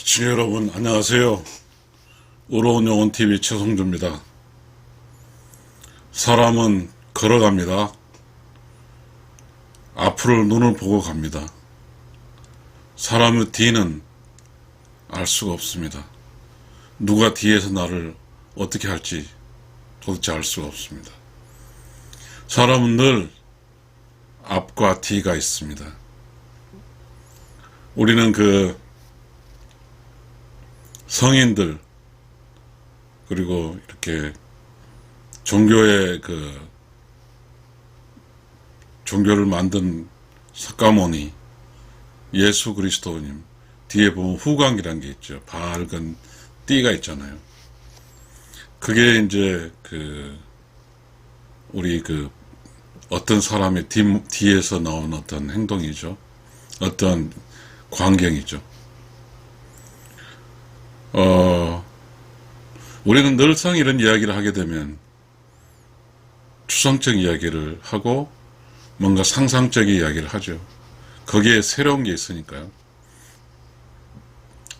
시청자 여러분 안녕하세요. 의로운 영혼TV 최성주입니다. 사람은 걸어갑니다. 앞을 눈을 보고 갑니다. 사람의 뒤는 알 수가 없습니다. 누가 뒤에서 나를 어떻게 할지 도대체 알 수가 없습니다. 사람은 늘 앞과 뒤가 있습니다. 우리는 성인들 그리고 이렇게 종교를 만든 석가모니 예수 그리스도님 뒤에 보면 후광이라는 게 있죠. 밝은 띠가 있잖아요. 그게 이제 우리 어떤 사람의 뒤에서 나온 어떤 행동이죠. 어떤 광경이죠. 우리는 늘상 이런 이야기를 하게 되면 추상적 이야기를 하고 뭔가 상상적인 이야기를 하죠. 거기에 새로운 게 있으니까요.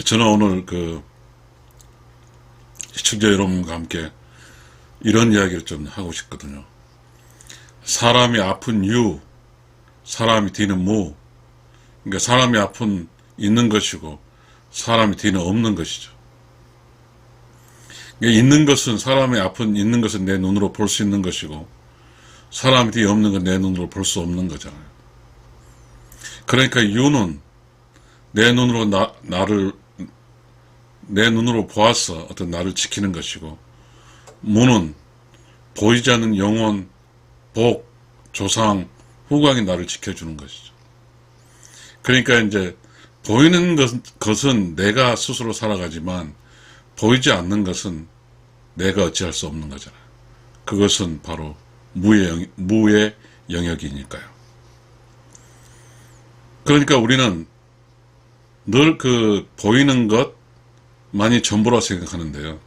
저는 오늘 시청자 여러분과 함께 이런 이야기를 좀 하고 싶거든요. 사람이 아픈 유, 사람이 뒤는 무. 그러니까 사람이 아픈 있는 것이고 사람이 뒤는 없는 것이죠. 있는 것은 사람의 아픈 있는 것은 내 눈으로 볼 수 있는 것이고 사람이 뒤에 없는 건 내 눈으로 볼 수 없는 거잖아요. 그러니까 유는 내 눈으로 내 눈으로 보아서 어떤 나를 지키는 것이고 무는 보이지 않는 영혼, 복, 조상, 후광이 나를 지켜주는 것이죠. 그러니까 이제 보이는 것은 내가 스스로 살아가지만 보이지 않는 것은 내가 어찌할 수 없는 거잖아요. 그것은 바로 무의 영역이니까요. 그러니까 우리는 늘 보이는 것만이 전부라 생각하는데요.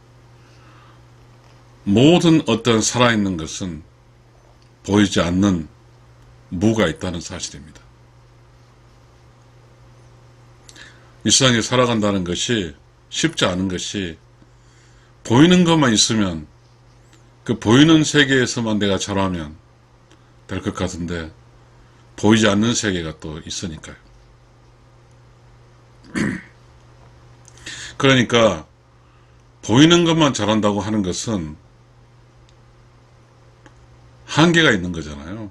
모든 어떤 살아있는 것은 보이지 않는 무가 있다는 사실입니다. 이 세상에 살아간다는 것이 쉽지 않은 것이 보이는 것만 있으면 그 보이는 세계에서만 내가 자라면 될 것 같은데 보이지 않는 세계가 또 있으니까요. 그러니까 보이는 것만 잘한다고 하는 것은 한계가 있는 거잖아요.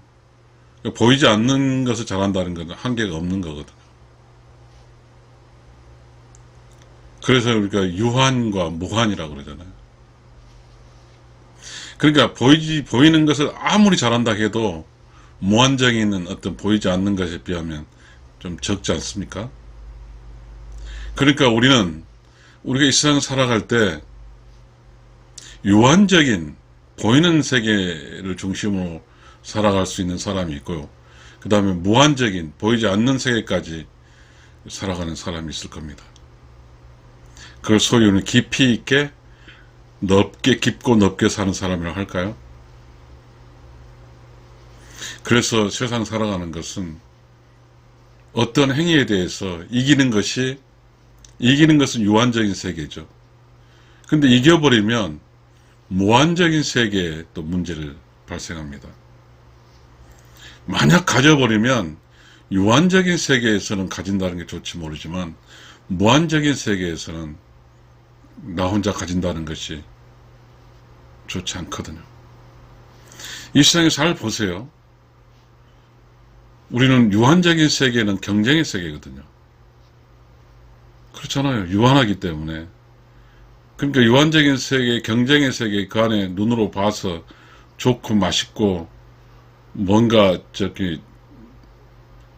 보이지 않는 것을 잘한다는 건 한계가 없는 거거든요. 그래서 우리가 유한과 무한이라고 그러잖아요. 그러니까 보이는 것을 아무리 잘한다 해도 무한정이 어떤 보이지 않는 것에 비하면 좀 적지 않습니까? 그러니까 우리가 이 세상 살아갈 때 유한적인 보이는 세계를 중심으로 살아갈 수 있는 사람이 있고요. 그 다음에 무한적인 보이지 않는 세계까지 살아가는 사람이 있을 겁니다. 그걸 소위 우리는 깊이 있게 깊고 넓게 사는 사람이라고 할까요? 그래서 세상 살아가는 것은 어떤 행위에 대해서 이기는 것은 유한적인 세계죠. 근데 이겨버리면 무한적인 세계에 또 문제를 발생합니다. 만약 가져버리면 유한적인 세계에서는 가진다는 게 좋지 모르지만 무한적인 세계에서는 나 혼자 가진다는 것이 좋지 않거든요. 이 세상에 잘 보세요. 우리는 유한적인 세계는 경쟁의 세계거든요. 그렇잖아요. 유한하기 때문에. 그러니까 유한적인 세계, 경쟁의 세계, 그 안에 눈으로 봐서 좋고 맛있고 뭔가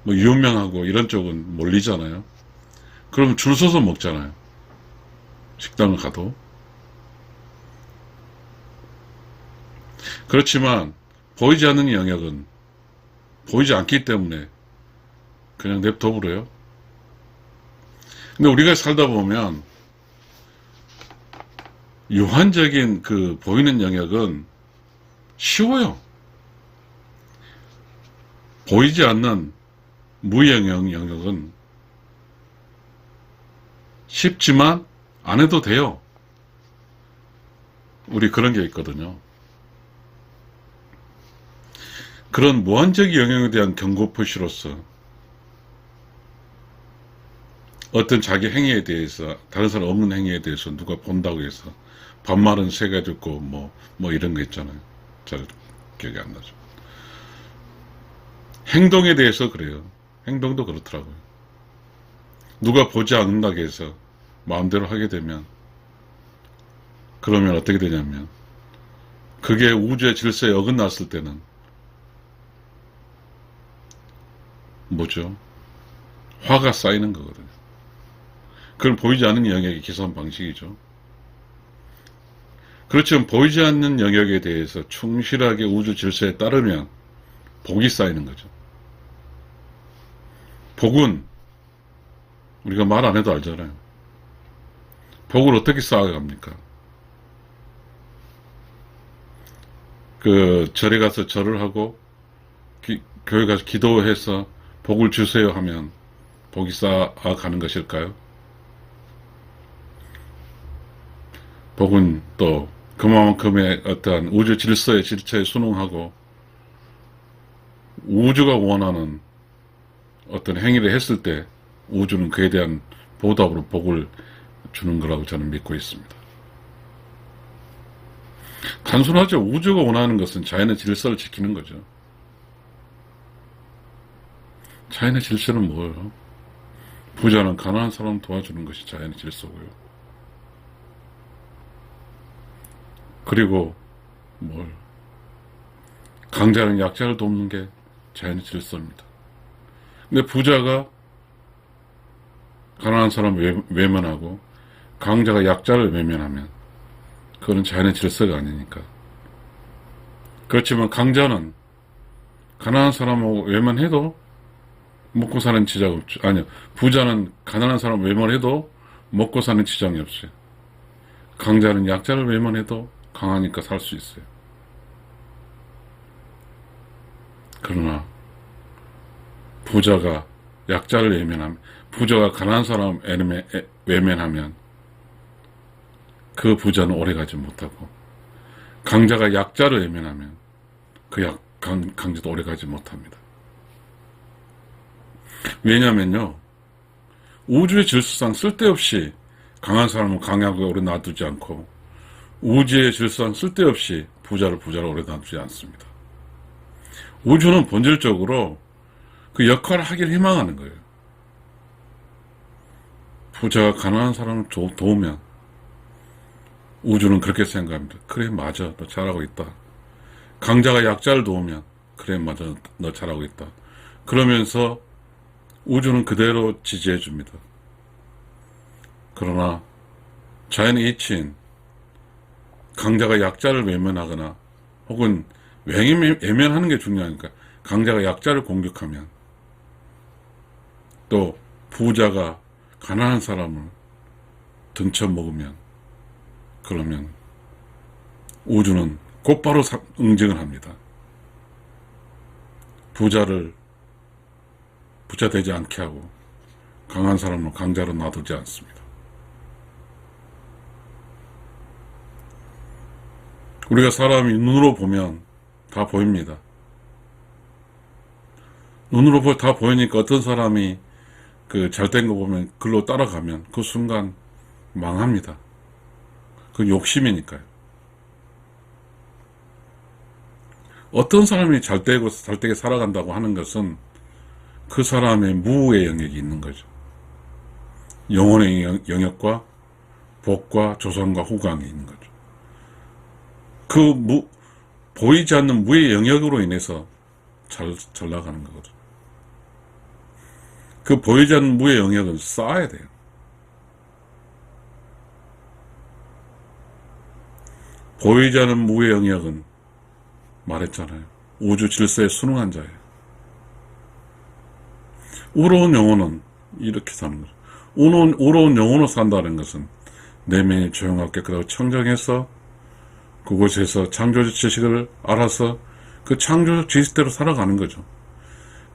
유명하고 이런 쪽은 몰리잖아요. 그럼 줄 서서 먹잖아요. 식당을 가도. 그렇지만 보이지 않는 영역은 보이지 않기 때문에 그냥 냅둬버려요. 근데 우리가 살다 보면 유한적인 보이는 영역은 쉬워요. 보이지 않는 무영역 영역은 쉽지만 안 해도 돼요. 우리 그런 게 있거든요. 그런 무한적 영역에 대한 경고 표시로서 어떤 자기 행위에 대해서, 다른 사람 없는 행위에 대해서 누가 본다고 해서 반말은 새가 듣고 뭐 이런 거 있잖아요. 잘 기억이 안 나죠. 행동에 대해서 그래요. 행동도 그렇더라고요. 누가 보지 않는다고 해서 마음대로 하게 되면, 그러면 어떻게 되냐면, 그게 우주의 질서에 어긋났을 때는 뭐죠? 화가 쌓이는 거거든요. 그걸 보이지 않는 영역의 계산 방식이죠. 그렇지만 보이지 않는 영역에 대해서 충실하게 우주 질서에 따르면 복이 쌓이는 거죠. 복은 우리가 말 안 해도 알잖아요. 복을 어떻게 쌓아갑니까? 절에 가서 절을 하고 교회 가서 기도해서 복을 주세요 하면 복이 쌓아가는 것일까요? 복은 또 그만큼의 어떠한 우주 질서의 질서에 순응하고 우주가 원하는 어떤 행위를 했을 때 우주는 그에 대한 보답으로 복을 주는 거라고 저는 믿고 있습니다. 단순하죠. 우주가 원하는 것은 자연의 질서를 지키는 거죠. 자연의 질서는 뭐예요? 부자는 가난한 사람 도와주는 것이 자연의 질서고요. 그리고 강자는 약자를 돕는 게 자연의 질서입니다. 근데 부자가 가난한 사람을 외면하고 강자가 약자를 외면하면 그거는 자연의 질서가 아니니까. 그렇지만 강자는 가난한 사람을 외면해도 먹고 사는 지장 없죠. 아니요. 부자는 가난한 사람을 외면해도 먹고 사는 지장이 없어요. 강자는 약자를 외면해도 강하니까 살 수 있어요. 그러나 부자가 약자를 외면하면, 부자가 가난한 사람을 외면하면 그 부자는 오래가지 못하고, 강자가 약자를 외면하면 그 강자도 오래가지 못합니다. 왜냐면요, 우주의 질서상 쓸데없이 강한 사람을 강하게 오래 놔두지 않고 우주의 질서상 쓸데없이 부자를 오래 놔두지 않습니다. 우주는 본질적으로 그 역할을 하길 희망하는 거예요. 부자가 가난한 사람을 도우면 우주는 그렇게 생각합니다. 그래, 맞아, 너 잘하고 있다. 강자가 약자를 도우면 그래, 맞아, 너 잘하고 있다. 그러면서 우주는 그대로 지지해 줍니다. 그러나 자연의 이치인 강자가 약자를 외면하거나 혹은 외면하는 게 중요하니까 강자가 약자를 공격하면, 또 부자가 가난한 사람을 등쳐먹으면, 그러면 우주는 곧바로 응징을 합니다. 부자 되지 않게 하고 강한 사람을 강자로 놔두지 않습니다. 우리가 사람이 눈으로 보면 다 보입니다. 눈으로 다 보이니까 어떤 사람이 잘된 거 보면 글로 따라가면 그 순간 망합니다. 그 욕심이니까요. 어떤 사람이 잘되게 살아간다고 하는 것은 그 사람의 무의 영역이 있는 거죠. 영혼의 영역과 복과 조상과 후광이 있는 거죠. 보이지 않는 무의 영역으로 인해서 잘 나가는 거거든요. 그 보이지 않는 무의 영역은 쌓아야 돼요. 보이지 않는 무의 영역은 말했잖아요. 우주 질서에 순응한 자예요. 우러운 영혼은 이렇게 사는 거죠. 우러운 영혼으로 산다는 것은 내면이 조용하고 깨끗하고 청정해서 그곳에서 창조적 지식을 알아서 그 창조적 지식대로 살아가는 거죠.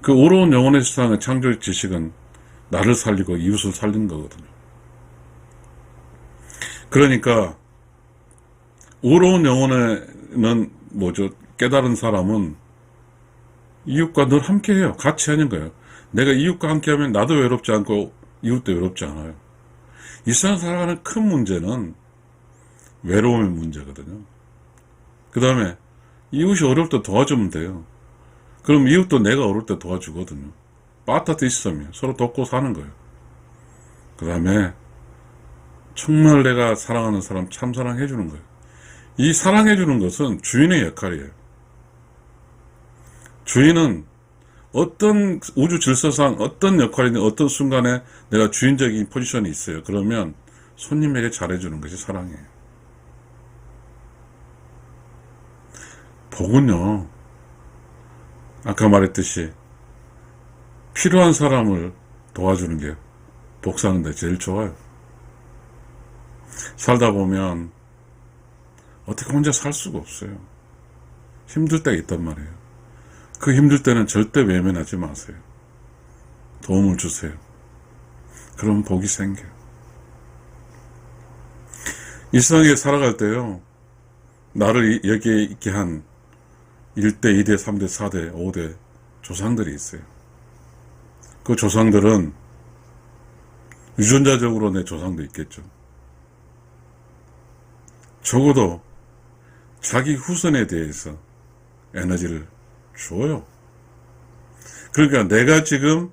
그 우러운 영혼의 세상의 창조적 지식은 나를 살리고 이웃을 살린 거거든요. 그러니까 의로운 영혼에는 뭐죠? 깨달은 사람은 이웃과 늘 함께해요. 같이 하는 거예요. 내가 이웃과 함께하면 나도 외롭지 않고 이웃도 외롭지 않아요. 이 세상 살아가는 큰 문제는 외로움의 문제거든요. 그 다음에 이웃이 어려울 때 도와주면 돼요. 그럼 이웃도 내가 어려울 때 도와주거든요. 빠따티스tam이에요. 서로 돕고 사는 거예요. 그 다음에 정말 내가 사랑하는 사람 참 사랑해주는 거예요. 이 사랑해주는 것은 주인의 역할이에요. 주인은 어떤 우주 질서상 어떤 역할이든 어떤 순간에 내가 주인적인 포지션이 있어요. 그러면 손님에게 잘해주는 것이 사랑이에요. 복은요, 아까 말했듯이 필요한 사람을 도와주는 게 복 사는데 제일 좋아요. 살다 보면 어떻게 혼자 살 수가 없어요. 힘들 때가 있단 말이에요. 그 힘들 때는 절대 외면하지 마세요. 도움을 주세요. 그럼 복이 생겨요. 이 세상에 살아갈 때요, 나를 여기에 있게 한 1대, 2대, 3대, 4대, 5대 조상들이 있어요. 그 조상들은 유전자적으로 내 조상도 있겠죠. 적어도 자기 후손에 대해서 에너지를 줘요. 그러니까 내가 지금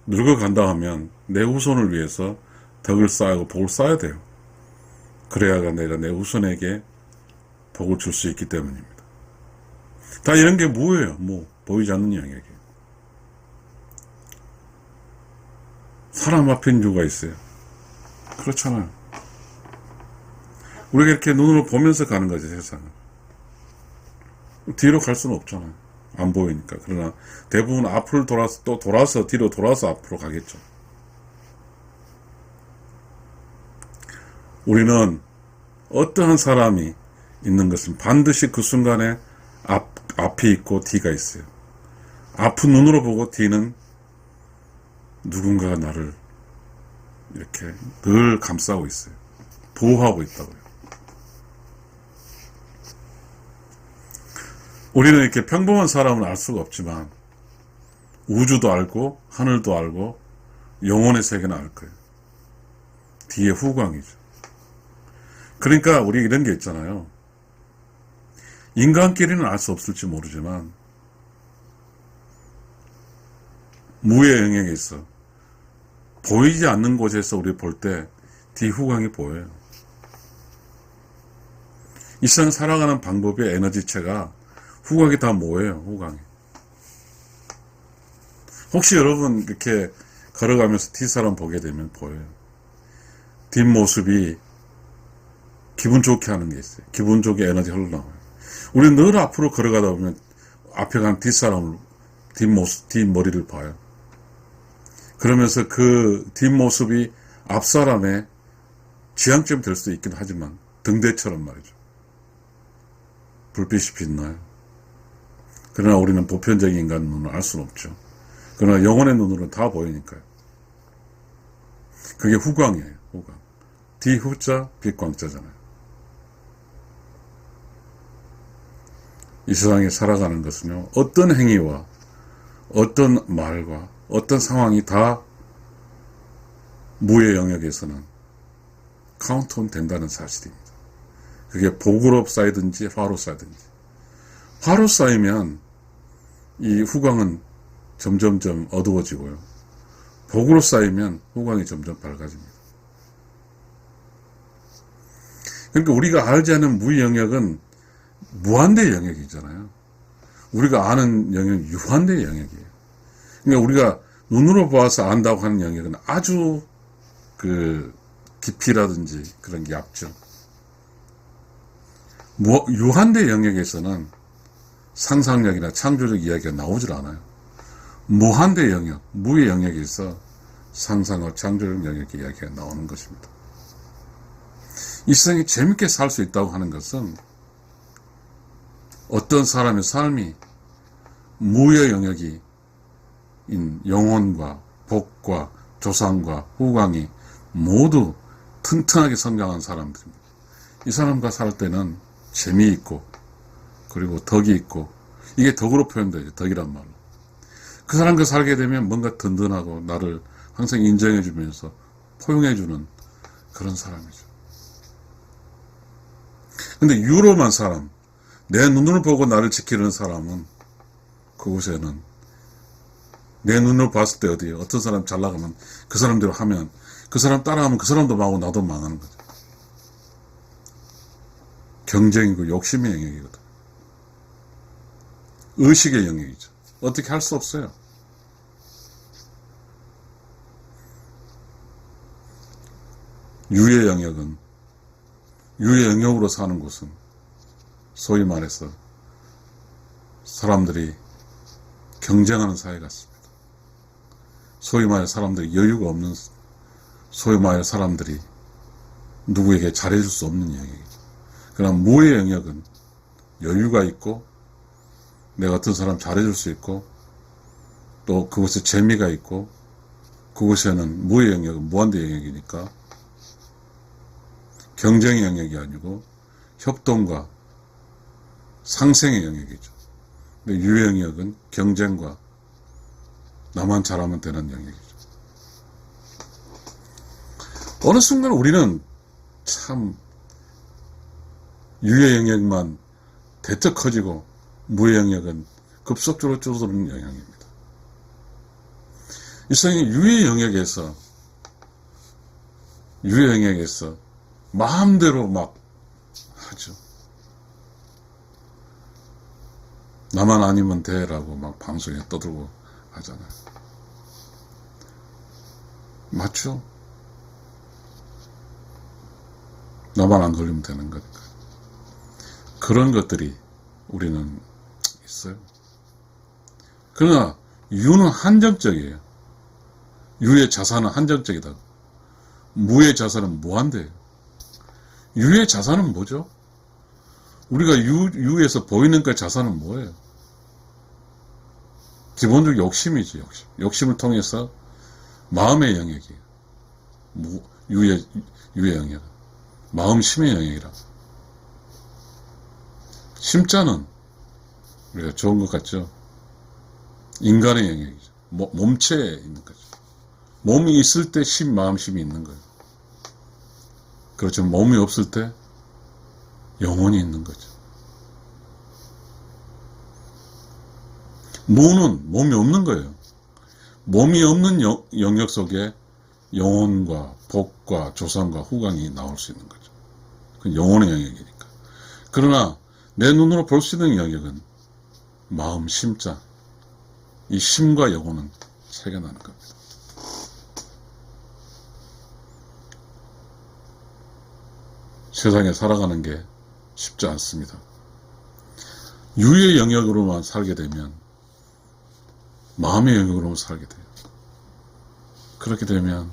늙어간다 하면 내 후손을 위해서 덕을 쌓고 복을 쌓아야 돼요. 그래야가 내가 내 후손에게 복을 줄 수 있기 때문입니다. 다 이런 게 뭐예요? 보이지 않는 영역이에요. 사람 앞엔 이유가 있어요. 그렇잖아요. 우리가 이렇게 눈으로 보면서 가는 거지, 세상은. 뒤로 갈 수는 없잖아요. 안 보이니까. 그러나 대부분 앞을 돌아서 또 돌아서 뒤로 돌아서 앞으로 가겠죠. 우리는 어떠한 사람이 있는 것은 반드시 그 순간에 앞이 있고 뒤가 있어요. 앞은 눈으로 보고 뒤는 누군가가 나를 이렇게 늘 감싸고 있어요. 보호하고 있다고요. 우리는 이렇게 평범한 사람은 알 수가 없지만 우주도 알고 하늘도 알고 영혼의 세계는 알 거예요. 뒤에 후광이죠. 그러니까 우리 이런 게 있잖아요. 인간끼리는 알 수 없을지 모르지만 무의 영역에 있어 보이지 않는 곳에서 우리 볼 때 뒤후광이 보여요. 이 세상 살아가는 방법의 에너지체가 후광이 다 뭐예요? 후광이. 혹시 여러분 이렇게 걸어가면서 뒷사람 보게 되면 보여요. 뒷모습이 기분 좋게 하는 게 있어요. 기분 좋게 에너지 흘러나와요. 우리는 늘 앞으로 걸어가다 보면 앞에 간 뒷사람을 뒷머리를 봐요. 그러면서 그 뒷모습이 앞사람의 지향점이 될 수도 있긴 하지만 등대처럼 말이죠. 불빛이 빛나요. 그러나 우리는 보편적인 인간 눈으로 알 수는 없죠. 그러나 영혼의 눈으로는 다 보이니까요. 그게 후광이에요. 후광. 뒤후자 빛광자잖아요. 이 세상에 살아가는 것은요, 어떤 행위와 어떤 말과 어떤 상황이 다 무의 영역에서는 카운트온 된다는 사실입니다. 그게 복으로 쌓이든지 화로 쌓이든지. 화로 쌓이면 이 후광은 점점점 어두워지고요. 복으로 쌓이면 후광이 점점 밝아집니다. 그러니까 우리가 알지 않은 무의 영역은 무한대의 영역이잖아요. 우리가 아는 영역은 유한대의 영역이에요. 그러니까 우리가 눈으로 보아서 안다고 하는 영역은 아주 깊이라든지 그런 게 얕죠. 유한대 영역에서는 상상력이나 창조적 이야기가 나오질 않아요. 무한대 영역, 무의 영역에서 상상과 창조적 영역의 이야기가 나오는 것입니다. 이 세상에 재밌게 살 수 있다고 하는 것은 어떤 사람의 삶이 무의 영역이 인 영혼과 복과 조상과 후광이 모두 튼튼하게 성장한 사람들입니다. 이 사람과 살 때는 재미있고 그리고 덕이 있고, 이게 덕으로 표현되죠. 덕이란 말로. 그 사람과 살게 되면 뭔가 든든하고 나를 항상 인정해주면서 포용해주는 그런 사람이죠. 근데 유로만 사람, 내 눈으로 보고 나를 지키는 사람은 그곳에는 내 눈으로 봤을 때 어디에 어떤 사람 잘 나가면 그 사람대로 하면, 그 사람 따라하면 그 사람도 망하고 나도 망하는 거죠. 경쟁이고 욕심의 영역이거든. 의식의 영역이죠. 어떻게 할 수 없어요. 유의 영역은, 유의 영역으로 사는 곳은 소위 말해서 사람들이 경쟁하는 사회 같습니다. 소위 말해 사람들이 여유가 없는, 소위 말해 사람들이 누구에게 잘해줄 수 없는 영역이죠. 그러나 무의 영역은 여유가 있고 내가 어떤 사람 잘해줄 수 있고 또 그곳에 재미가 있고, 그곳에는 무의 영역은 무한대 영역이니까 경쟁의 영역이 아니고 협동과 상생의 영역이죠. 근데 유의 영역은 경쟁과 나만 잘하면 되는 영역이죠. 어느 순간 우리는 참 유의 영역만 대폭 커지고 무의 영역은 급속도로 줄어드는 영역입니다. 일상의 유의 영역에서 마음대로 막 하죠. 나만 아니면 돼라고 막 방송에 떠들고 하잖아요. 맞죠? 나만 안 걸리면 되는 거니까. 그런 것들이 우리는 있어요. 그러나 유는 한정적이에요. 유의 자산은 한정적이다. 무의 자산은 무한대예요. 유의 자산은 뭐죠? 우리가 유에서 보이는 그 자산은 뭐예요? 기본적으로 욕심이지, 욕심. 욕심을 통해서 마음의 영역이에요. 유의 영역은. 마음심의 영역이라. 심자는 우리가 좋은 것 같죠? 인간의 영역이죠. 몸체에 있는 거죠. 몸이 있을 때 마음심이 있는 거예요. 그렇죠. 몸이 없을 때 영혼이 있는 거죠. 무는 몸이 없는 거예요. 몸이 없는 영역 속에 영혼과 복과 조상과 후광이 나올 수 있는 거죠. 그건 영혼의 영역이니까. 그러나 내 눈으로 볼 수 있는 영역은 마음, 심자. 이 심과 영혼은 새겨나는 겁니다. 세상에 살아가는 게 쉽지 않습니다. 유의 영역으로만 살게 되면 마음의 영역으로만 살게 돼요. 그렇게 되면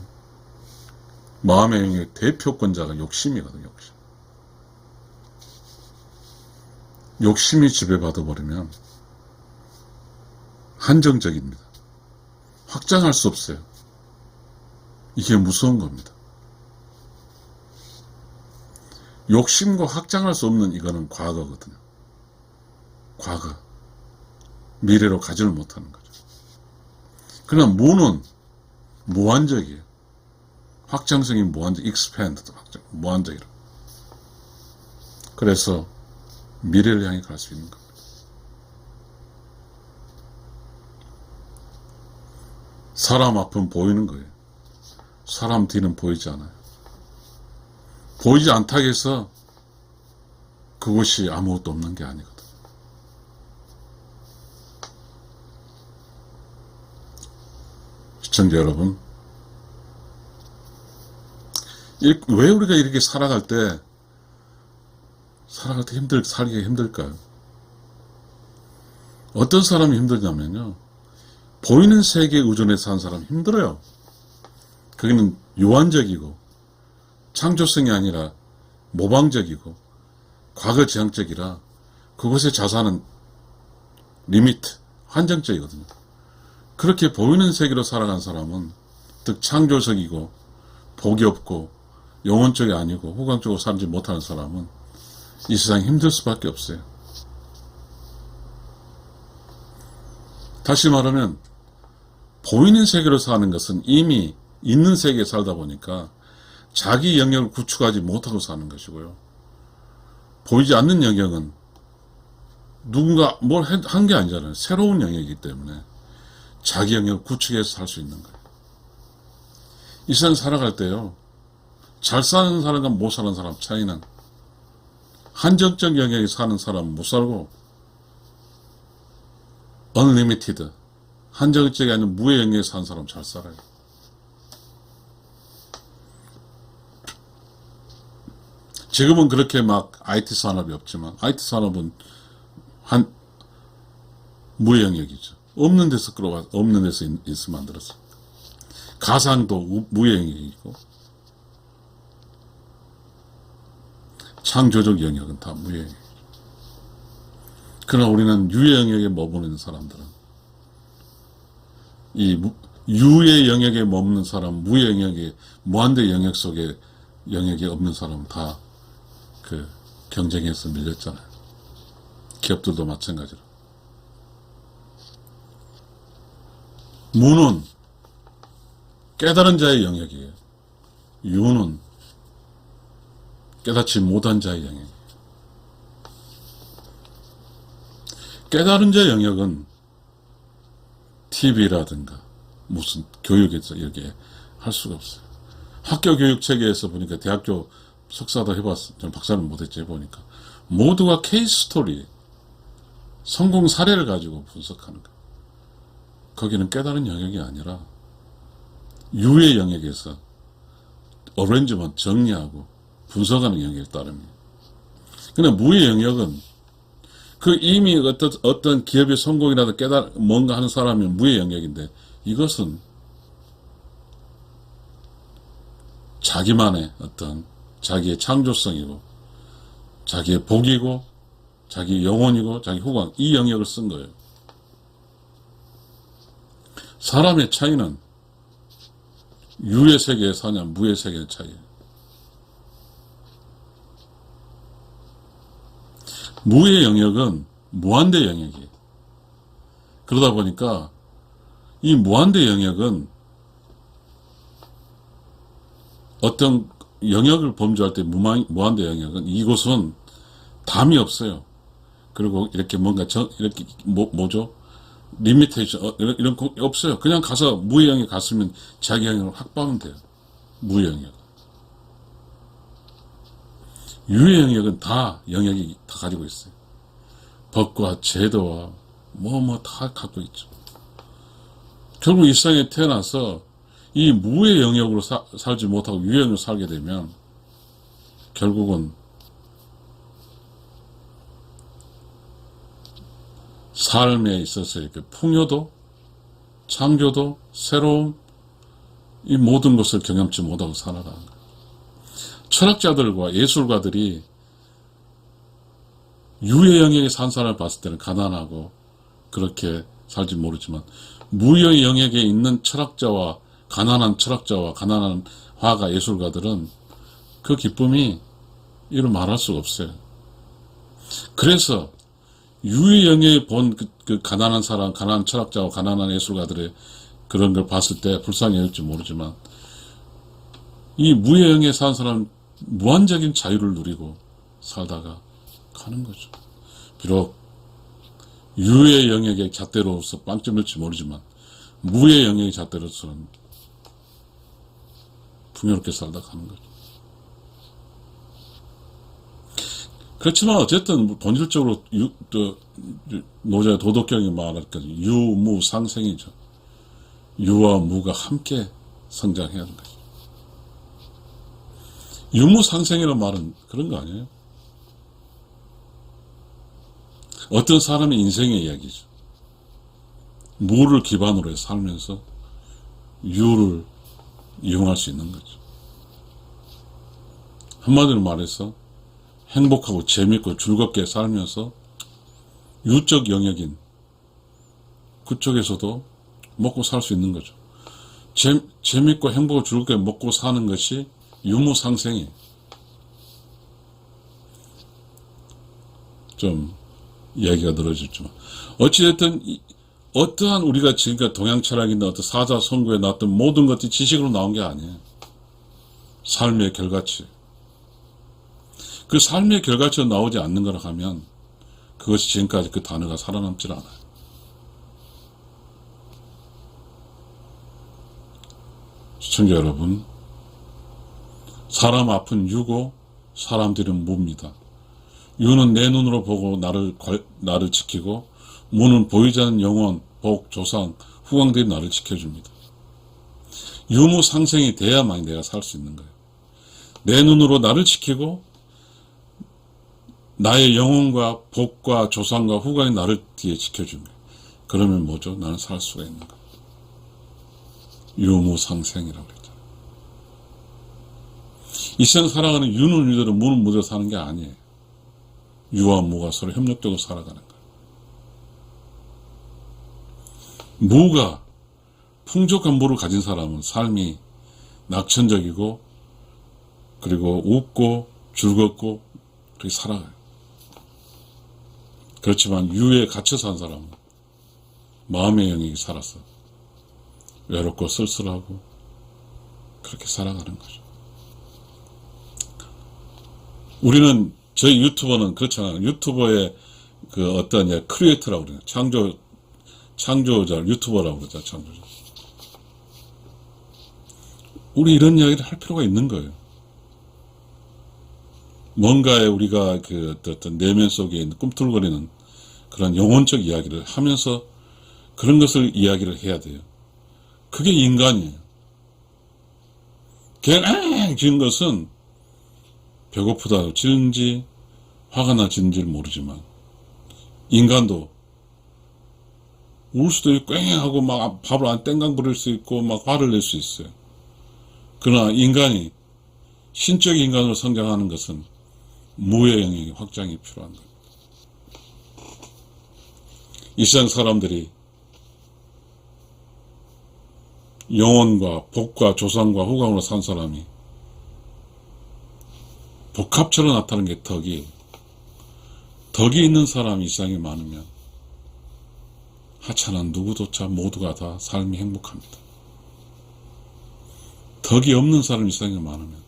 마음의 영역 대표권자가 욕심이거든요. 욕심. 욕심이 지배받아버리면 한정적입니다. 확장할 수 없어요. 이게 무서운 겁니다. 욕심과 확장할 수 없는 이거는 과거거든요. 과거. 미래로 가지를 못하는 거죠. 그러나 무는 무한적이에요. 확장성이 expand, 무한적이라. 그래서 미래를 향해 갈 수 있는 겁니다. 사람 앞은 보이는 거예요. 사람 뒤는 보이지 않아요. 보이지 않다고 해서 그것이 아무것도 없는 게 아니거든. 시청자 여러분, 왜 우리가 이렇게 살아갈 때 살기가 힘들까요? 어떤 사람이 힘들냐면요, 보이는 세계에 의존해서 사는 사람이 힘들어요. 거기는 유한적이고 창조성이 아니라 모방적이고 과거지향적이라 그곳의 자산은 리미트, 한정적이거든요. 그렇게 보이는 세계로 살아간 사람은 즉 창조적이고 복이 없고 영혼 쪽이 아니고 후광 쪽으로 살지 못하는 사람은 이 세상에 힘들 수밖에 없어요. 다시 말하면 보이는 세계로 사는 것은 이미 있는 세계에 살다 보니까 자기 영역을 구축하지 못하고 사는 것이고요. 보이지 않는 영역은 누군가 뭘 한 게 아니잖아요. 새로운 영역이기 때문에 자기 영역을 구축해서 살 수 있는 거예요. 이 세상 살아갈 때요, 잘 사는 사람과 못 사는 사람 차이는 한정적 영역에 사는 사람은 못 살고 unlimited, 한정적이 아닌 무의 영역에 사는 사람 잘 살아요. 지금은 그렇게 막 IT 산업이 없지만 IT 산업은 무의 영역이죠. 없는 데서 끌어와, 없는 데서 있으면 만들었어. 가상도 무의 영역이고 창조적 영역은 다 무의 영역. 그러나 우리는 유의 영역에 머무는 사람들은 이 유의 영역에 머무는 사람, 무의 영역에 무한대 영역 속에 영역이 없는 사람은 다 그 경쟁에서 밀렸잖아요. 기업들도 마찬가지로. 무는 깨달은 자의 영역이에요. 유는 깨닫지 못한 자의 영역이에요. 깨달은 자의 영역은 TV라든가 무슨 교육에서 여기에 할 수가 없어요. 학교 교육 체계에서 보니까 대학교 석사도 해봤어. 저는 박사는 못했지 해보니까 모두가 케이스 스토리, 성공 사례를 가지고 분석하는 거예요. 거기는 깨달은 영역이 아니라 유의 영역에서 어레인지먼트 정리하고 분석하는 영역에 따릅니다. 그러나 무의 영역은 그 이미 어떤 기업의 성공이라도 뭔가 하는 사람이 무의 영역인데 이것은 자기만의 어떤 자기의 창조성이고 자기의 복이고 자기 영혼이고 자기 후광, 이 영역을 쓴 거예요. 사람의 차이는 유의 세계에 사냐 무의 세계의 차이예요. 무의 영역은 무한대 영역이에요. 그러다 보니까 이 무한대 영역은 어떤 영역을 범주할 때 무한대 영역은 이곳은 담이 없어요. 그리고 이렇게 뭔가 이렇게 뭐죠? 리미테이션 이런 거 없어요. 그냥 가서 무의 영역 갔으면 자기 영역을 확보하면 돼요. 무의 영역. 유의 영역은 다 영역이 다 가지고 있어요. 법과 제도와 뭐 다 갖고 있죠. 결국 이 세상에 태어나서 이 무의 영역으로 살지 못하고 유의 영역으로 살게 되면 결국은 삶에 있어서의 그 풍요도, 창조도, 새로움, 이 모든 것을 경험치 못하고 살아가는 거예요. 철학자들과 예술가들이 유의 영역에 산 사람을 봤을 때는 가난하고 그렇게 살지 모르지만 무의 영역에 있는 철학자와 가난한 화가 예술가들은 그 기쁨이 이루 말할 수가 없어요. 그래서 유의 영역에 본 그 가난한 사람, 가난한 철학자와 가난한 예술가들의 그런 걸 봤을 때 불쌍히 여길지 모르지만 이 무의 영역에 사는 사람은 무한적인 자유를 누리고 살다가 가는 거죠. 비록 유의 영역의 잣대로서 빵점일지 모르지만 무의 영역의 잣대로서는 풍요롭게 살다 가는 거죠. 그렇지만 어쨌든 본질적으로 노자의 도덕경이 말할 것은 유무상생이죠. 유와 무가 함께 성장해야 하는 거죠. 유무상생이라는 말은 그런 거 아니에요? 어떤 사람의 인생의 이야기죠. 무를 기반으로 해서 살면서 유를 이용할 수 있는 거죠. 한마디로 말해서 행복하고 재밌고 즐겁게 살면서 유적 영역인 그쪽에서도 먹고 살 수 있는 거죠. 재밌고 행복하고 즐겁게 먹고 사는 것이 유무상생이 좀 이야기가 늘어졌지만 어찌됐든 어떠한 우리가 지금까지 동양 철학이나 어떤 사자 선구에 나왔던 모든 것들이 지식으로 나온 게 아니에요. 삶의 결과치. 그 삶의 결과치로 나오지 않는 거라 하면 그것이 지금까지 그 단어가 살아남질 않아요. 시청자 여러분, 사람 앞은 유고 사람들은 무입니다. 유는 내 눈으로 보고 나를 지키고 무는 보이지 않는 영혼, 복, 조상, 후광들이 나를 지켜줍니다. 유무상생이 돼야만 내가 살 수 있는 거예요. 내 눈으로 나를 지키고 나의 영혼과 복과 조상과 후광이 나를 뒤에 지켜주는 거예요. 그러면 뭐죠? 나는 살 수가 있는 거예요. 유무상생이라고 그랬잖아요. 이 세상 살아가는 유는 유대로 무는 무대로 사는 게 아니에요. 유와 무가 서로 협력적으로 살아가는 거예요. 무가 풍족한 무를 가진 사람은 삶이 낙천적이고 그리고 웃고 즐겁고 그렇게 살아가요. 그렇지만 유에 갇혀 산 사람은 마음의 영역이 살아서 외롭고 쓸쓸하고 그렇게 살아가는 거죠. 우리는 저희 유튜버는 그렇잖아요. 유튜버의 그 어떤 크리에이터라고 그래요. 창조자, 유튜버라고 그러죠. 창조자. 우리 이런 이야기를 할 필요가 있는 거예요. 뭔가에 우리가 그 어떤 내면 속에 있는 꿈틀거리는 그런 영혼적 이야기를 하면서 그런 것을 이야기를 해야 돼요. 그게 인간이에요. 그냥 지은 것은 배고프다 지는지 화가 나지는지 모르지만 인간도 울 수도 있고 꽹하고 막 밥을 안 땡강 부릴 수 있고 막 화를 낼 수 있어요. 그러나 인간이 신적 인간으로 성장하는 것은 무의 영역의 확장이 필요한 거예요. 이 세상 사람들이 영혼과 복과 조상과 후광으로 산 사람이 복합처럼 나타나는 게 덕이에요. 덕이 있는 사람이 이 세상에 많으면 하찮은 누구조차 모두가 다 삶이 행복합니다. 덕이 없는 사람이 이 세상에 많으면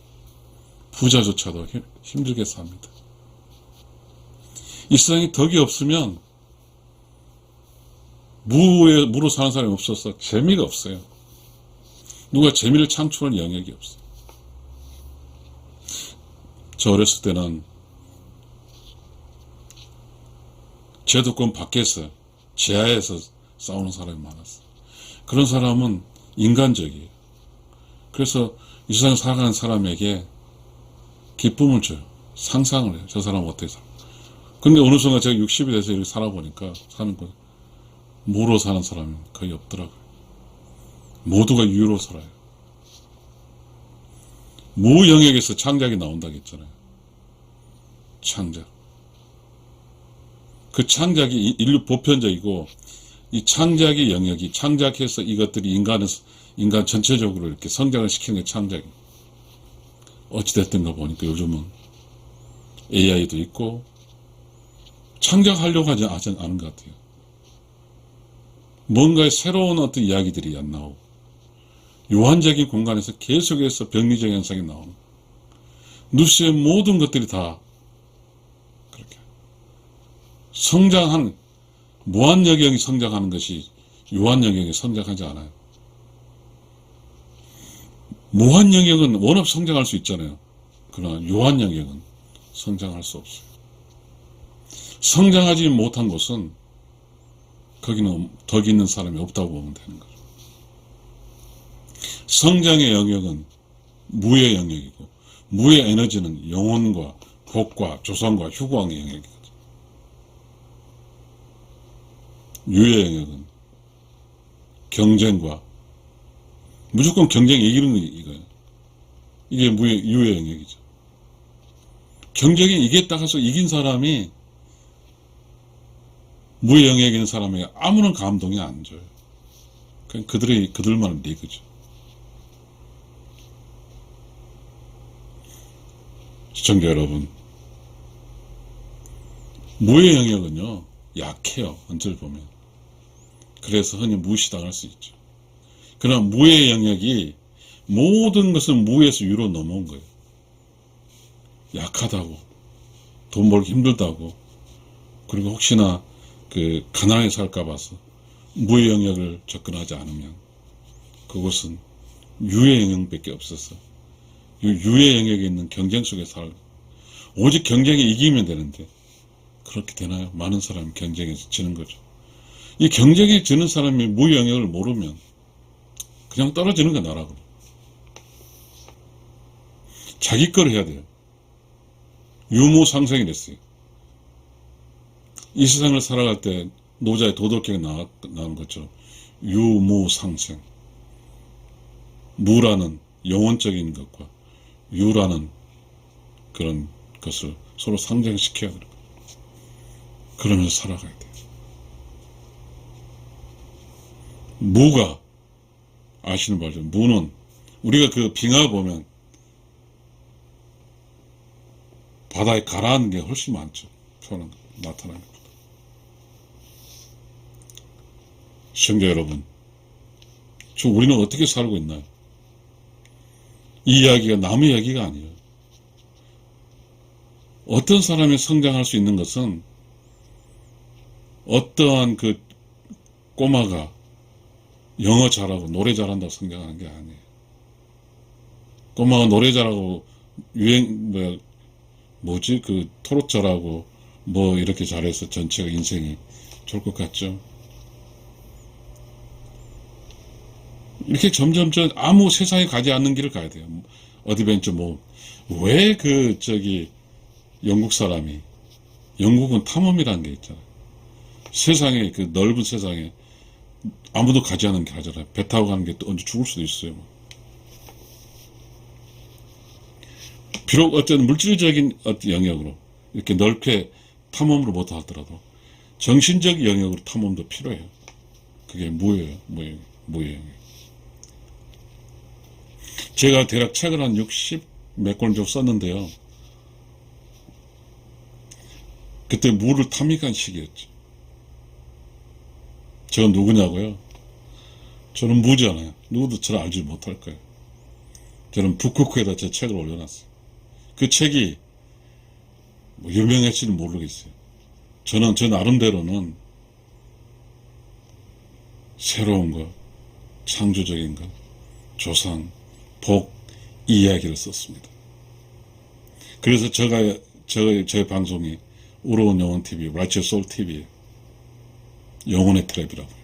부자조차도 힘들게 삽니다. 이 세상에 덕이 없으면 무로 사는 사람이 없어서 재미가 없어요. 누가 재미를 창출하는 영역이 없어요. 저 어렸을 때는 제도권 밖에서 지하에서 싸우는 사람이 많았어요. 그런 사람은 인간적이에요. 그래서 이 세상 살아가는 사람에게 기쁨을 줘요. 상상을 해요. 저 사람은 어떻게 살아. 근데 어느 순간 제가 60이 돼서 이렇게 살아보니까 사는 거 무로 사는 사람이 거의 없더라고요. 모두가 유로 살아요. 무 영역에서 창작이 나온다고 했잖아요. 창작. 그 창작이 인류 보편적이고 이 창작의 영역이 창작해서 이것들이 인간 전체적으로 이렇게 성장을 시키는 게 창작이에요. 어찌됐든 가 보니까 요즘은 AI도 있고 창작하려고 하지 않은 것 같아요. 뭔가의 새로운 어떤 이야기들이 안 나오고 요한적인 공간에서 계속해서 병리적 현상이 나오는 뉴스의 모든 것들이 다 그렇게 성장하는 무한 영역이 성장하는 것이 유한 영역이 성장하지 않아요. 무한 영역은 워낙 성장할 수 있잖아요. 그러나 유한 영역은 성장할 수 없어요. 성장하지 못한 곳은 거기는 덕이 있는 사람이 없다고 보면 되는 거죠. 성장의 영역은 무의 영역이고 무의 에너지는 영혼과 복과 조상과 휴광의 영역이거든요. 유의 영역은 경쟁과 무조건 경쟁 이기는 거 이거예요. 이게 유의 영역이죠. 경쟁에 이겼다 해서 이긴 사람이 무의 영역에 있는 사람에게 아무런 감동이 안 줘요. 그냥 그들만의 리그죠. 시청자 여러분, 무의 영역은요 약해요. 언제를 보면. 그래서 흔히 무시당할 수 있죠. 그러나 무의 영역이 모든 것은 무에서 유로 넘어온 거예요. 약하다고, 돈 벌기 힘들다고, 그리고 혹시나 가난하게 살까 봐서 무의 영역을 접근하지 않으면 그것은 유의 영역밖에 없어서 유의 영역에 있는 경쟁 속에 살고, 오직 경쟁에 이기면 되는데 그렇게 되나요? 많은 사람이 경쟁에서 지는 거죠. 이 경쟁에 지는 사람이 무의 영역을 모르면 그냥 떨어지는 거 나라고. 자기 걸 해야 돼요. 유무상생이 됐어요. 이 세상을 살아갈 때 노자의 도덕경에 나온 것처럼 유무상생. 무라는 영혼적인 것과 유라는 그런 것을 서로 상징시켜야 돼요. 그러면서 살아가야 돼요. 무가, 아시는 바죠. 무는 우리가 빙하 보면 바다에 가라앉는 게 훨씬 많죠. 나타나는 것보다. 시청자 여러분, 우리는 어떻게 살고 있나요? 이 이야기가 남의 이야기가 아니에요. 어떤 사람이 성장할 수 있는 것은 어떠한 꼬마가 영어 잘하고 노래 잘한다고 성장하는 게 아니에요. 꼬마가 노래 잘하고 토록 잘하고 이렇게 잘해서 전체가 인생이 좋을 것 같죠? 이렇게 점점 아무 세상에 가지 않는 길을 가야 돼요. 어드벤처 왜 영국 사람이, 영국은 탐험이라는 게 있잖아요. 세상에, 넓은 세상에 아무도 가지 않은 길 하잖아요. 배 타고 가는 게 또 언제 죽을 수도 있어요. 비록 어떤 물질적인 영역으로 이렇게 넓게 탐험으로 못 하더라도 정신적 영역으로 탐험도 필요해요. 그게 무예요. 무예요. 제가 대략 책을 한 60 몇 권 정도 썼는데요. 그때 무를 탐닉한 시기였죠. 제가 누구냐고요? 저는 무잖아요. 누구도 저를 알지 못할 거예요. 저는 북쿠크에다 제 책을 올려놨어요. 그 책이 유명할지는 모르겠어요. 저는 제 나름대로는 새로운 것, 창조적인 것, 조상, 복, 이 이야기를 썼습니다. 그래서 제 방송이 우러운 영혼 TV, Righteous Soul TV예요. 영혼의 트랩이라고요.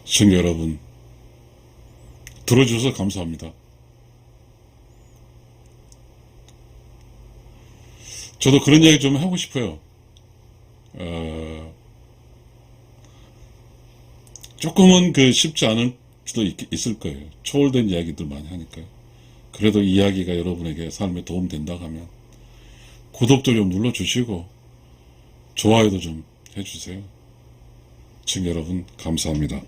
시청자 여러분, 들어주셔서 감사합니다. 저도 그런 이야기 좀 하고 싶어요. 조금은 쉽지 않을 수도 있을 거예요. 초월된 이야기들 많이 하니까요. 그래도 이야기가 여러분에게 삶에 도움된다 하면 구독도 좀 눌러주시고 좋아요도 좀 해주세요. 시청자 여러분 감사합니다.